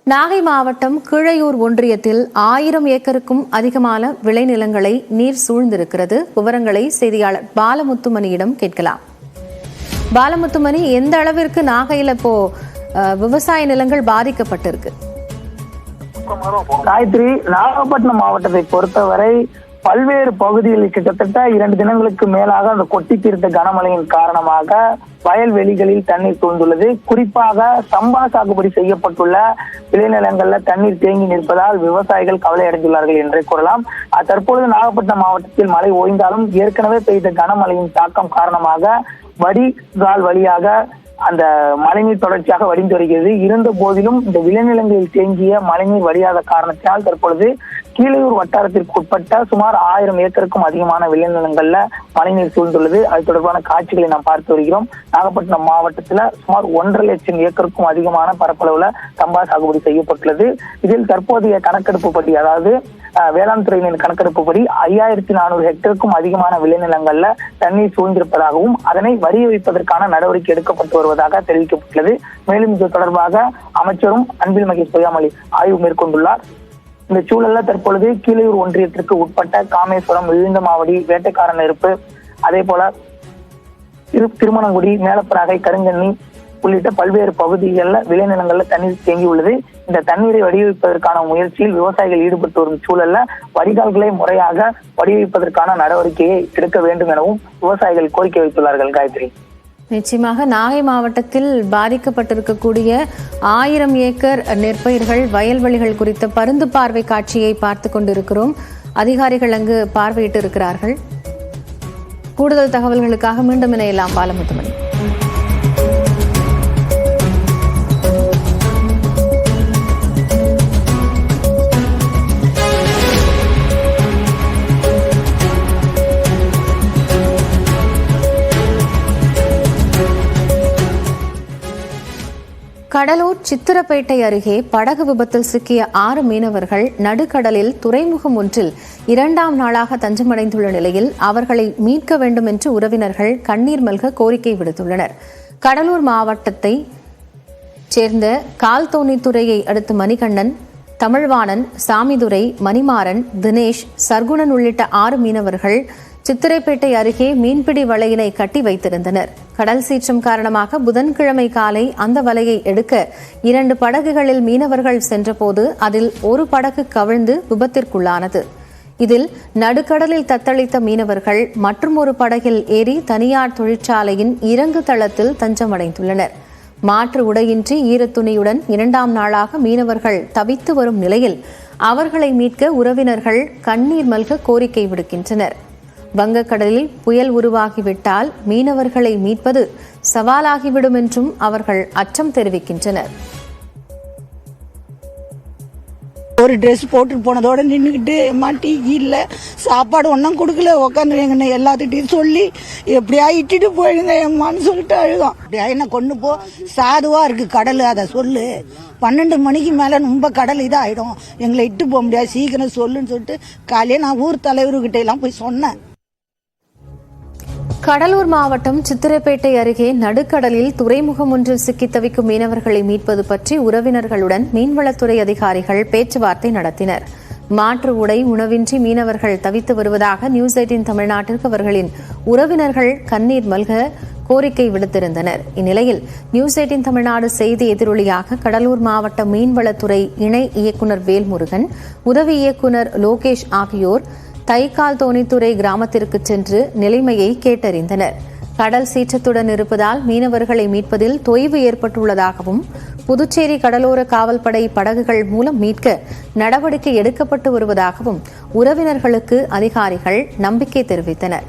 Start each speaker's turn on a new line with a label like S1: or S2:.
S1: நாகை மாவட்டம் கீழையூர் ஒன்றியத்தில் 1000 ஏக்கருக்கும் அதிகமான விளைநிலங்களை நீர் சூழ்ந்திருக்கிறது. விவரங்களை செய்தியாளர் பாலமுத்துமணியிடம் கேட்கலாம். பாலமுத்துமணி, எந்த அளவிற்கு நாகையில் இப்போ விவசாய நிலங்கள் பாதிக்கப்பட்டிருக்கு?
S2: காயத்ரி, நாகப்பட்டினம் மாவட்டத்தை பொறுத்தவரை பல்வேறு பகுதிகளில் கிட்டத்தட்ட 2 தினங்களுக்கு மேலாக அந்த கொட்டி தீர்த்த கனமழையின் காரணமாக வயல்வெளிகளில் தண்ணீர் சூழ்ந்துள்ளது. குறிப்பாக சம்பா சாகுபடி செய்யப்பட்டுள்ள விளைநிலங்கள்ல தண்ணீர் தேங்கி நிற்பதால் விவசாயிகள் கவலை அடைந்துள்ளார்கள் என்றே கூறலாம். தற்பொழுது நாகப்பட்டினம் மாவட்டத்தில் மழை ஓய்ந்தாலும் ஏற்கனவே பெய்த கனமழையின் தாக்கம் காரணமாக வடிகால் வழியாக அந்த மழைநீர் தொடர்ச்சியாக வடிந்து வருகிறது. இருந்த போதிலும் இந்த விளைநிலங்களில் தேங்கிய மழைநீர் வடியாத காரணத்தினால் தற்பொழுது கீழையூர் வட்டாரத்திற்கு உட்பட்ட சுமார் 1000 ஏக்கருக்கும் அதிகமான விளைநிலங்கள்ல மழைநீர் சூழ்ந்துள்ளது. அது தொடர்பான காட்சிகளை நாம் பார்த்து வருகிறோம். நாகப்பட்டினம் மாவட்டத்துல சுமார் 1.5 லட்சம் ஏக்கருக்கும் அதிகமான பரப்பளவுல சம்பா சாகுபடி செய்யப்பட்டுள்ளது. இதில் தற்போதைய கணக்கெடுப்பு படி, அதாவது வேளாண் துறையினர் கணக்கெடுப்புப்படி 5400 ஹெக்டருக்கும் அதிகமான விளைநிலங்கள்ல தண்ணீர் சூழ்ந்திருப்பதாகவும் அதனை வரிய வைப்பதற்கான நடவடிக்கை எடுக்கப்பட்டு வருவதாக தெரிவிக்கப்பட்டுள்ளது. மேலும் இது தொடர்பாக அமைச்சரும் அன்பில் மகேஷ் பொய்யாமொழி ஆய்வு மேற்கொண்டுள்ளார். இந்த சூழல்ல தற்பொழுது கீழையூர் ஒன்றியத்திற்கு உட்பட்ட காமேஸ்வரம், விழுந்தமாவடி, வேட்டைக்கார நெருப்பு, அதே போல திருமணங்குடி, மேலப்பராகை, கருங்கண்ணி உள்ளிட்ட பல்வேறு பகுதிகளில் விளைநிலங்கள்ல தண்ணீர் தேங்கி உள்ளது. இந்த தண்ணீரை வடிவமைப்பதற்கான முயற்சியில் விவசாயிகள் ஈடுபட்டு வரும் சூழல்ல வடிகால்களை முறையாக வடிவமைப்பதற்கான நடவடிக்கையை எடுக்க வேண்டும் எனவும் விவசாயிகள் கோரிக்கை வைத்துள்ளார்கள். காயத்ரி,
S1: நிச்சயமாக நாகை மாவட்டத்தில் பாதிக்கப்பட்டிருக்கக்கூடிய 1000 ஏக்கர் நெற்பயிர்கள், வயல்வெளிகள் குறித்த பருந்து பார்வை காட்சியை பார்த்து கொண்டிருக்கிறோம். அதிகாரிகள் அங்கு பார்வையிட்டு இருக்கிறார்கள். கூடுதல் தகவல்களுக்காக மீண்டும் இணையலாம் பாலமுத்துமணி. கடலூர் சித்திரப்பேட்டை அருகே படகு விபத்தில் சிக்கிய 6 மீனவர்கள் நடுக்கடலில் துறைமுகம் ஒன்றில் 2ஆம் நாளாக தஞ்சமடைந்துள்ள நிலையில் அவர்களை மீட்க வேண்டும் என்று உறவினர்கள் கண்ணீர் மல்க கோரிக்கை விடுத்துள்ளனர். கடலூர் மாவட்டத்தை சேர்ந்த கால்தோணித்துறையை அடுத்து மணிகண்டன், தமிழ்வாணன், சாமிதுரை, மணிமாறன், தினேஷ், சர்க்குணன் உள்ளிட்ட 6 மீனவர்கள் சித்திரைப்பேட்டை அருகே மீன்பிடி வலையினை கட்டி வைத்திருந்தனர். கடல் சீற்றம் காரணமாக புதன்கிழமை காலை அந்த வலையை எடுக்க 2 படகுகளில் மீனவர்கள் சென்றபோது அதில் ஒரு படகு கவிழ்ந்து விபத்திற்குள்ளானது. இதில் நடுக்கடலில் தத்தளித்த மீனவர்கள் மற்றும் ஒரு படகில் ஏறி தனியார் தொழிற்சாலையின் இறங்கு தளத்தில் தஞ்சமடைந்துள்ளனர். மாற்று உடையின்றி ஈரத்துணியுடன் 2ஆம் நாளாக மீனவர்கள் தவித்து வரும் நிலையில் அவர்களை மீட்க உறவினர்கள் கண்ணீர் மல்க கோரிக்கை விடுக்கின்றனர். வங்கக்கடலில் புயல் உருவாகிவிட்டால் மீனவர்களை மீட்பது சவாலாகிவிடும் என்றும் அவர்கள் அச்சம் தெரிவிக்கின்றனர்.
S3: ஒரு ட்ரெஸ் போட்டு போனதோட நின்றுக்கிட்டு டீ இல்லை, சாப்பாடு ஒன்றும் கொடுக்கல, உட்காந்து எல்லாத்துட்டையும் சொல்லி எப்படியா இட்டுட்டு போயிடுங்க, என் மனசுக்கிட்ட அழுதான். அப்படியா என்ன கொண்டு போ, சாதுவா இருக்கு கடல், அதை சொல்லு, 12 மணிக்கு மேலே ரொம்ப கடல் இதாகிடும், எங்களை இட்டு போக முடியாது, சீக்கிரம் சொல்லுன்னு சொல்லிட்டு காலையே நான் ஊர் தலைவர்கிட்ட எல்லாம் போய் சொன்னேன்.
S1: கடலூர் மாவட்டம் சித்திரப்பேட்டை அருகே நடுக்கடலில் துறைமுகம் ஒன்றில் சிக்கி தவிக்கும் மீனவர்களை மீட்பது பற்றி உறவினர்களுடன் மீன்வளத்துறை அதிகாரிகள் பேச்சுவார்த்தை நடத்தினர். மாற்று உடை, உணவின்றி மீனவர்கள் தவித்து வருவதாக நியூஸ் 18 தமிழ்நாட்டிற்கு அவர்களின் உறவினர்கள் கண்ணீர் மல்க கோரிக்கை விடுத்திருந்தனர். இந்நிலையில் நியூஸ் 18 தமிழ்நாடு செய்தி எதிரொலியாக கடலூர் மாவட்ட மீன்வளத்துறை இணை இயக்குநர் வேல்முருகன், உதவி இயக்குநர் லோகேஷ் ஆகியோர் தைக்கால் தோணித்துறை கிராமத்திற்கு சென்று நிலைமையை கேட்டறிந்தனர். கடல் சீற்றத்துடன் இருப்பதால் மீனவர்களை மீட்பதில் தொய்வு ஏற்பட்டுள்ளதாகவும் புதுச்சேரி கடலோர காவல்படை படகுகள் மூலம் மீட்க நடவடிக்கை எடுக்கப்பட்டு வருவதாகவும் உறவினர்களுக்கு அதிகாரிகள் நம்பிக்கை தெரிவித்தனர்.